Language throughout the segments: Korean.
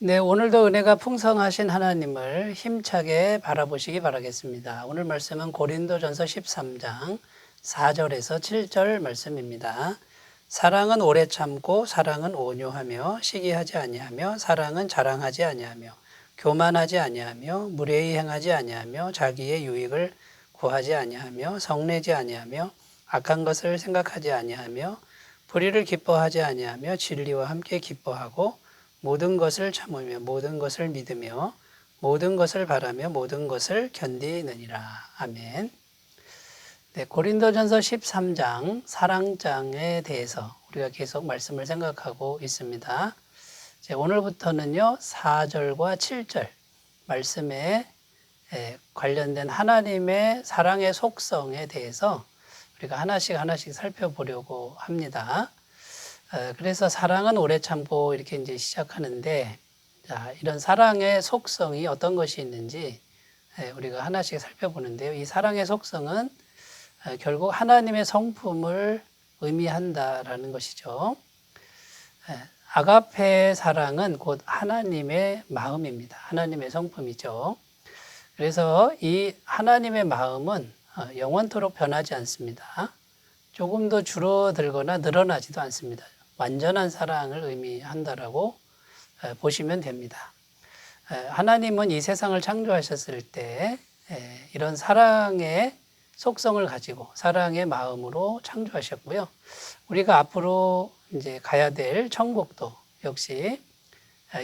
네, 오늘도 은혜가 풍성하신 하나님을 힘차게 바라보시기 바라겠습니다. 오늘 말씀은 고린도전서 13장 4절에서 7절 말씀입니다. 사랑은 오래 참고 사랑은 온유하며 시기하지 아니하며 사랑은 자랑하지 아니하며 교만하지 아니하며 무례히 행하지 아니하며 자기의 유익을 구하지 아니하며 성내지 아니하며 악한 것을 생각하지 아니하며 불의를 기뻐하지 아니하며 진리와 함께 기뻐하고 모든 것을 참으며 모든 것을 믿으며 모든 것을 바라며 모든 것을 견디느니라. 아멘. 네, 고린도전서 13장 사랑장에 대해서 우리가 계속 말씀을 생각하고 있습니다. 오늘부터는요 4절과 7절 말씀에 관련된 하나님의 사랑의 속성에 대해서 우리가 하나씩 살펴보려고 합니다. 그래서 사랑은 오래 참고 이렇게 이제 시작하는데, 자, 이런 사랑의 속성이 어떤 것이 있는지 우리가 하나씩 살펴보는데요. 이 사랑의 속성은 결국 하나님의 성품을 의미한다라는 것이죠. 아가페 사랑은 곧 하나님의 마음입니다. 하나님의 성품이죠. 그래서 이 하나님의 마음은 영원토록 변하지 않습니다. 조금도 줄어들거나 늘어나지도 않습니다. 완전한 사랑을 의미한다라고 보시면 됩니다. 하나님은 이 세상을 창조하셨을 때 이런 사랑의 속성을 가지고 사랑의 마음으로 창조하셨고요. 우리가 앞으로 이제 가야 될 천국도 역시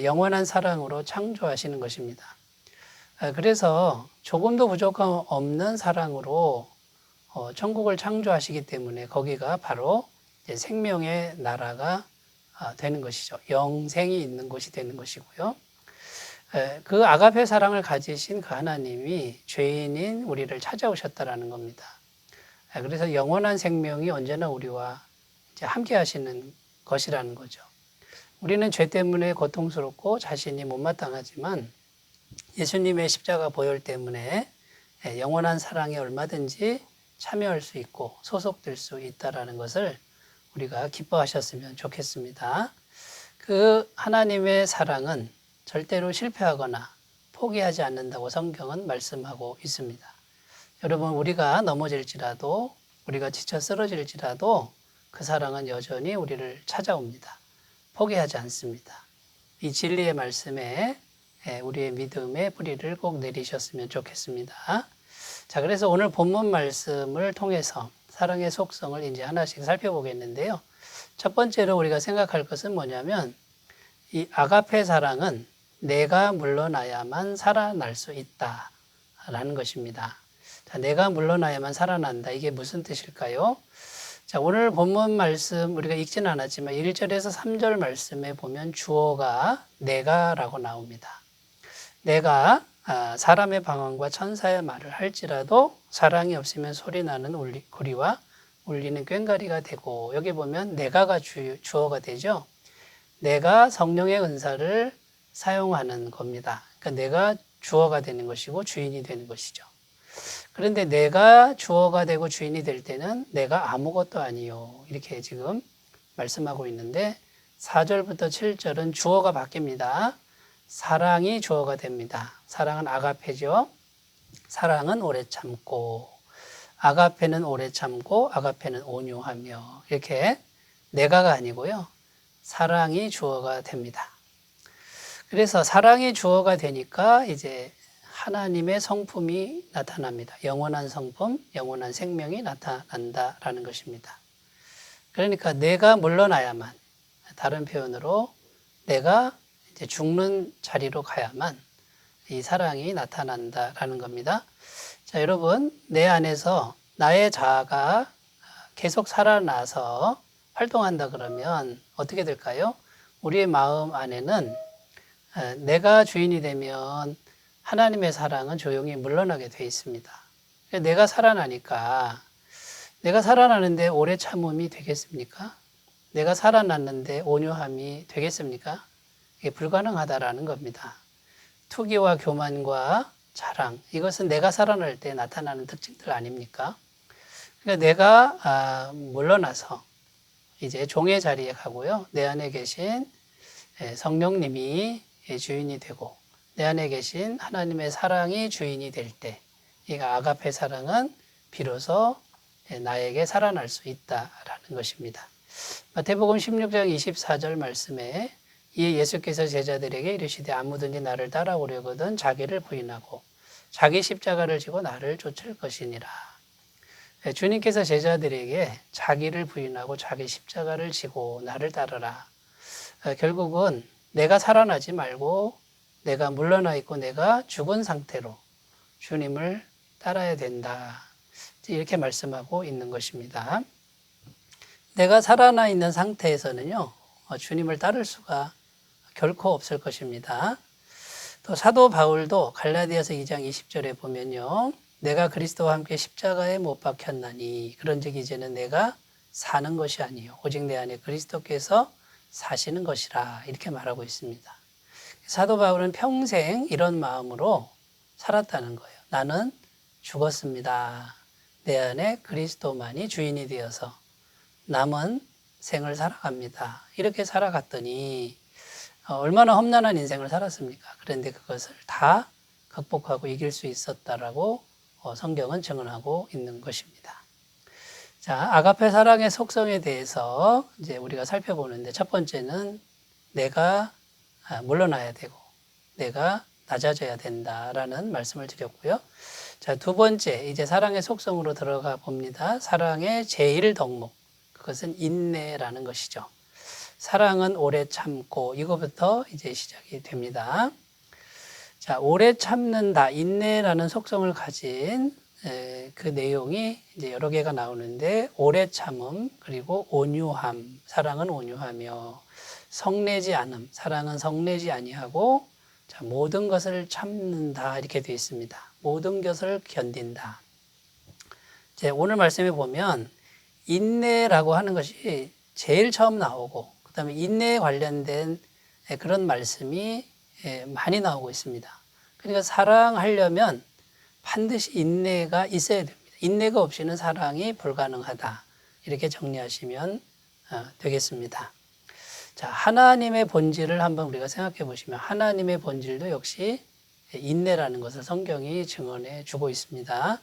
영원한 사랑으로 창조하시는 것입니다. 그래서 조금도 부족함 없는 사랑으로 천국을 창조하시기 때문에 거기가 바로 생명의 나라가 되는 것이죠. 영생이 있는 곳이 되는 것이고요. 그 아가페 사랑을 가지신 그 하나님이 죄인인 우리를 찾아오셨다라는 겁니다. 그래서 영원한 생명이 언제나 우리와 이제 함께 하시는 것이라는 거죠. 우리는 죄 때문에 고통스럽고 자신이 못마땅하지만 예수님의 십자가 보혈 때문에 영원한 사랑에 얼마든지 참여할 수 있고 소속될 수 있다는 것을 우리가 기뻐하셨으면 좋겠습니다. 그 하나님의 사랑은 절대로 실패하거나 포기하지 않는다고 성경은 말씀하고 있습니다. 여러분, 우리가 넘어질지라도 우리가 지쳐 쓰러질지라도 그 사랑은 여전히 우리를 찾아옵니다. 포기하지 않습니다. 이 진리의 말씀에 우리의 믿음의 뿌리를 꼭 내리셨으면 좋겠습니다. 자, 그래서 오늘 본문 말씀을 통해서 사랑의 속성을 이제 하나씩 살펴보겠는데요. 첫 번째로 우리가 생각할 것은 뭐냐면 이 아가페 사랑은 내가 물러나야만 살아날 수 있다라는 것입니다. 자, 내가 물러나야만 살아난다. 이게 무슨 뜻일까요? 자, 오늘 본문 말씀 우리가 읽지는 않았지만 1절에서 3절 말씀에 보면 주어가 내가라고 나옵니다. 내가 사람의 방언과 천사의 말을 할지라도 사랑이 없으면 소리나는 구리와 울리는 꽹과리가 되고, 여기 보면 내가가 주어가 되죠. 내가 성령의 은사를 사용하는 겁니다. 그러니까 내가 주어가 되는 것이고 주인이 되는 것이죠. 그런데 내가 주어가 되고 주인이 될 때는 내가 아무것도 아니요, 이렇게 지금 말씀하고 있는데 4절부터 7절은 주어가 바뀝니다. 사랑이 주어가 됩니다. 사랑은 아가페죠. 사랑은 오래 참고, 아가페는 오래 참고, 아가페는 온유하며, 이렇게 내가가 아니고요. 사랑이 주어가 됩니다. 그래서 사랑이 주어가 되니까 이제 하나님의 성품이 나타납니다. 영원한 성품, 영원한 생명이 나타난다라는 것입니다. 그러니까 내가 물러나야만, 다른 표현으로 내가 이제 죽는 자리로 가야만 이 사랑이 나타난다라는 겁니다. 자, 여러분, 내 안에서 나의 자아가 계속 살아나서 활동한다 그러면 어떻게 될까요? 우리의 마음 안에는 내가 주인이 되면 하나님의 사랑은 조용히 물러나게 돼 있습니다. 내가 살아나니까, 내가 살아나는데 오래 참음이 되겠습니까? 내가 살아났는데 온유함이 되겠습니까? 이게 불가능하다라는 겁니다. 투기와 교만과 자랑, 이것은 내가 살아날 때 나타나는 특징들 아닙니까? 그러니까 내가 물러나서 이제 종의 자리에 가고요. 내 안에 계신 성령님이 주인이 되고 내 안에 계신 하나님의 사랑이 주인이 될 때 이 아가페 사랑은 비로소 나에게 살아날 수 있다라는 것입니다. 마태복음 16장 24절 말씀에 이에 예수께서 제자들에게 이르시되 아무든지 나를 따라오려거든 자기를 부인하고 자기 십자가를 지고 나를 쫓을 것이니라. 주님께서 제자들에게 자기를 부인하고 자기 십자가를 지고 나를 따르라. 결국은 내가 살아나지 말고 내가 물러나 있고 내가 죽은 상태로 주님을 따라야 된다. 이렇게 말씀하고 있는 것입니다. 내가 살아나 있는 상태에서는요, 주님을 따를 수가 결코 없을 것입니다. 또 사도 바울도 갈라디아서 2장 20절에 보면요, 내가 그리스도와 함께 십자가에 못 박혔나니 그런즉 이제는 내가 사는 것이 아니요 오직 내 안에 그리스도께서 사시는 것이라 이렇게 말하고 있습니다. 사도 바울은 평생 이런 마음으로 살았다는 거예요. 나는 죽었습니다. 내 안에 그리스도만이 주인이 되어서 남은 생을 살아갑니다. 이렇게 살아갔더니 얼마나 험난한 인생을 살았습니까? 그런데 그것을 다 극복하고 이길 수 있었다라고 성경은 증언하고 있는 것입니다. 자, 아가페 사랑의 속성에 대해서 이제 우리가 살펴보는데 첫 번째는 내가 물러나야 되고 내가 낮아져야 된다라는 말씀을 드렸고요. 자, 두 번째 이제 사랑의 속성으로 들어가 봅니다. 사랑의 제1덕목 그것은 인내라는 것이죠. 사랑은 오래 참고 이거부터 이제 시작이 됩니다. 자, 오래 참는다, 인내라는 속성을 가진 그 내용이 이제 여러 개가 나오는데 오래 참음, 그리고 온유함, 사랑은 온유하며 성내지 않음, 사랑은 성내지 아니하고 자, 모든 것을 참는다 이렇게 되어 있습니다. 모든 것을 견딘다. 이제 오늘 말씀에 보면 인내라고 하는 것이 제일 처음 나오고 그 다음에 인내에 관련된 그런 말씀이 많이 나오고 있습니다. 그러니까 사랑하려면 반드시 인내가 있어야 됩니다. 인내가 없이는 사랑이 불가능하다. 이렇게 정리하시면 되겠습니다. 자, 하나님의 본질을 한번 우리가 생각해 보시면 하나님의 본질도 역시 인내라는 것을 성경이 증언해 주고 있습니다.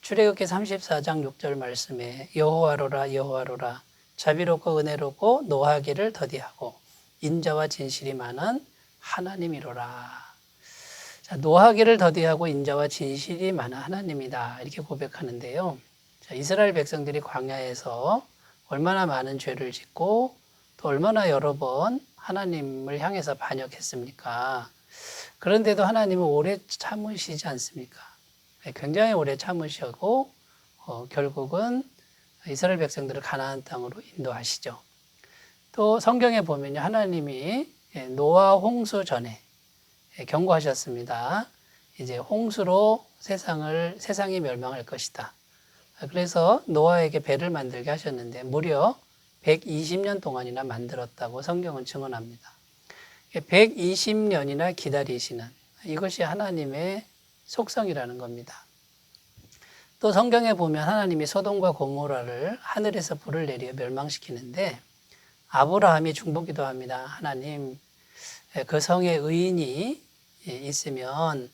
출애굽기 34장 6절 말씀에 여호와로라 여호와로라 자비롭고 은혜롭고 노하기를 더디하고 인자와 진실이 많은 하나님이로라. 자, 노하기를 더디하고 인자와 진실이 많은 하나님이다 이렇게 고백하는데요. 자, 이스라엘 백성들이 광야에서 얼마나 많은 죄를 짓고 또 얼마나 여러 번 하나님을 향해서 반역했습니까? 그런데도 하나님은 오래 참으시지 않습니까? 굉장히 오래 참으시고 결국은 이스라엘 백성들을 가나안 땅으로 인도하시죠. 또 성경에 보면 하나님이 노아 홍수 전에 경고하셨습니다. 이제 홍수로 세상이 멸망할 것이다. 그래서 노아에게 배를 만들게 하셨는데 무려 120년 동안이나 만들었다고 성경은 증언합니다. 120년이나 기다리시는 이것이 하나님의 속성이라는 겁니다. 또 성경에 보면 하나님이 소돔과 고모라를 하늘에서 불을 내려 멸망시키는데 아브라함이 중보기도합니다. 하나님, 그 성에 의인이 있으면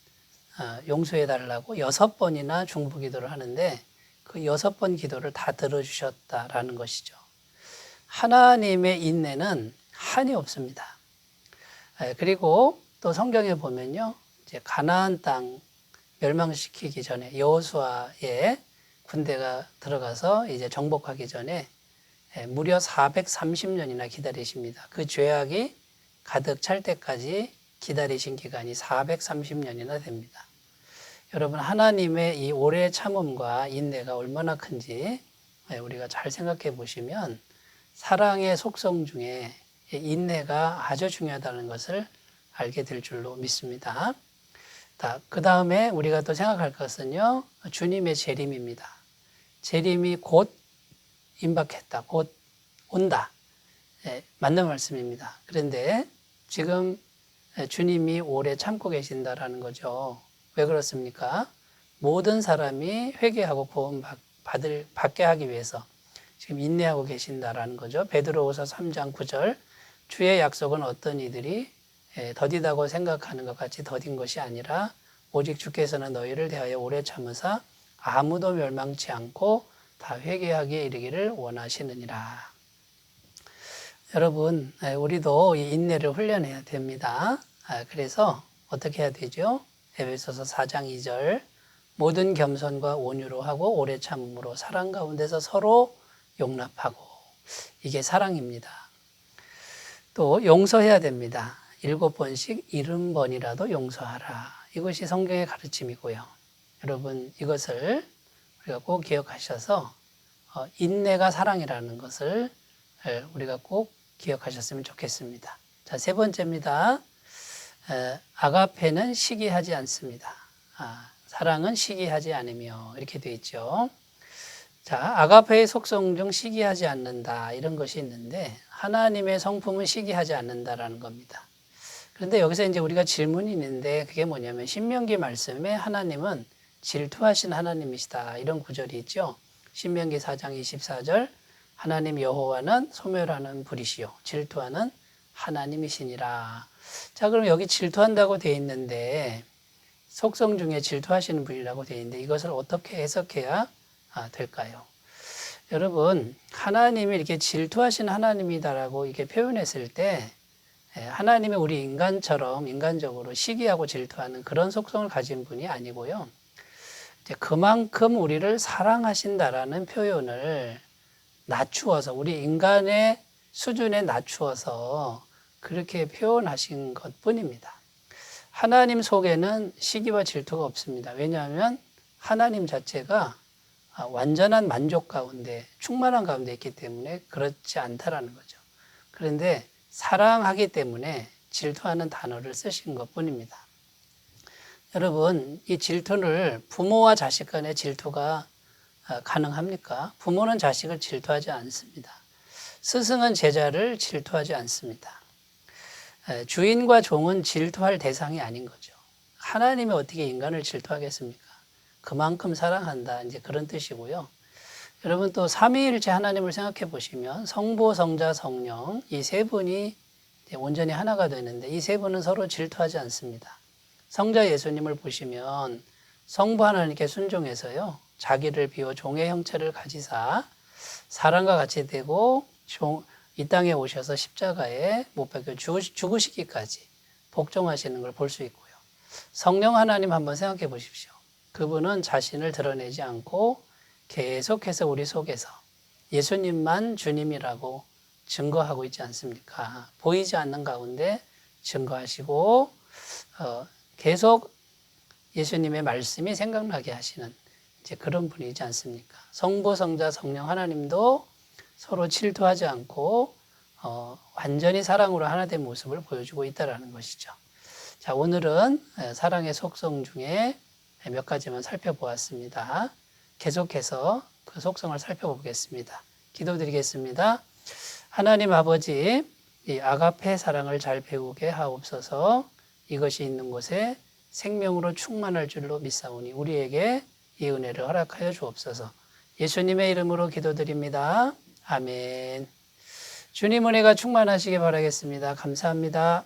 용서해 달라고 6번이나 중보기도를 하는데 그 6번 기도를 다 들어주셨다라는 것이죠. 하나님의 인내는 한이 없습니다. 그리고 또 성경에 보면요, 이제 가나안 땅 멸망시키기 전에 여호수아의 군대가 들어가서 이제 정복하기 전에 무려 430년이나 기다리십니다. 그 죄악이 가득 찰 때까지 기다리신 기간이 430년이나 됩니다. 여러분, 하나님의 이 오래 참음과 인내가 얼마나 큰지 우리가 잘 생각해 보시면 사랑의 속성 중에 인내가 아주 중요하다는 것을 알게 될 줄로 믿습니다. 그 다음에 우리가 또 생각할 것은요, 주님의 재림입니다. 재림이 곧 임박했다, 곧 온다. 맞는 말씀입니다. 그런데 지금 주님이 오래 참고 계신다라는 거죠. 왜 그렇습니까? 모든 사람이 회개하고 구원 받게 하기 위해서 지금 인내하고 계신다라는 거죠. 베드로후서 3장 9절 주의 약속은 어떤 이들이 더디다고 생각하는 것 같이 더딘 것이 아니라 오직 주께서는 너희를 대하여 오래 참으사 아무도 멸망치 않고 다 회개하기에 이르기를 원하시느니라. 여러분, 우리도 이 인내를 훈련해야 됩니다. 그래서 어떻게 해야 되죠? 에베소서 4장 2절 모든 겸손과 온유로 하고 오래 참음으로 사랑 가운데서 서로 용납하고, 이게 사랑입니다. 또 용서해야 됩니다. 7번씩 70번이라도 용서하라. 이것이 성경의 가르침이고요. 여러분, 이것을 우리가 꼭 기억하셔서 인내가 사랑이라는 것을 우리가 꼭 기억하셨으면 좋겠습니다. 자, 세 번째입니다. 아가페는 시기하지 않습니다. 사랑은 시기하지 않으며, 이렇게 되어 있죠. 자, 아가페의 속성 중 시기하지 않는다, 이런 것이 있는데 하나님의 성품은 시기하지 않는다라는 겁니다. 그런데 여기서 이제 우리가 질문이 있는데 그게 뭐냐면 신명기 말씀에 하나님은 질투하신 하나님이시다, 이런 구절이 있죠. 신명기 4장 24절 하나님 여호와는 소멸하는 불이시요 질투하는 하나님이시니라. 자, 그럼 여기 질투한다고 되어 있는데 속성 중에 질투하시는 분이라고 되어 있는데 이것을 어떻게 해석해야 될까요? 여러분, 하나님이 이렇게 질투하신 하나님이다라고 이렇게 표현했을 때 하나님이 우리 인간처럼 인간적으로 시기하고 질투하는 그런 속성을 가진 분이 아니고요. 이제 그만큼 우리를 사랑하신다라는 표현을 낮추어서, 우리 인간의 수준에 낮추어서 그렇게 표현하신 것뿐입니다. 하나님 속에는 시기와 질투가 없습니다. 왜냐하면 하나님 자체가 완전한 만족 가운데, 충만한 가운데 있기 때문에 그렇지 않다라는 거죠. 그런데 사랑하기 때문에 질투하는 단어를 쓰신 것뿐입니다. 여러분, 이 질투를 부모와 자식 간의 질투가 가능합니까? 부모는 자식을 질투하지 않습니다. 스승은 제자를 질투하지 않습니다. 주인과 종은 질투할 대상이 아닌 거죠. 하나님이 어떻게 인간을 질투하겠습니까? 그만큼 사랑한다, 이제 그런 뜻이고요. 여러분, 또 삼위일체 하나님을 생각해 보시면 성부, 성자, 성령, 이 세 분이 온전히 하나가 되는데 이 세 분은 서로 질투하지 않습니다. 성자 예수님을 보시면 성부 하나님께 순종해서요, 자기를 비워 종의 형체를 가지사 사람과 같이 되고 이 땅에 오셔서 십자가에 못 박혀 죽으시기까지 복종하시는 걸 볼 수 있고요. 성령 하나님 한번 생각해 보십시오. 그분은 자신을 드러내지 않고 계속해서 우리 속에서 예수님만 주님이라고 증거하고 있지 않습니까? 보이지 않는 가운데 증거하시고 계속 예수님의 말씀이 생각나게 하시는 이제 그런 분이지 않습니까? 성부, 성자, 성령 하나님도 서로 질투하지 않고 완전히 사랑으로 하나 된 모습을 보여주고 있다는 것이죠. 자, 오늘은 사랑의 속성 중에 몇 가지만 살펴보았습니다. 계속해서 그 속성을 살펴보겠습니다. 기도드리겠습니다. 하나님 아버지, 이 아가페 사랑을 잘 배우게 하옵소서. 이것이 있는 곳에 생명으로 충만할 줄로 믿사오니 우리에게 이 은혜를 허락하여 주옵소서. 예수님의 이름으로 기도드립니다. 아멘. 주님 은혜가 충만하시길 바라겠습니다. 감사합니다.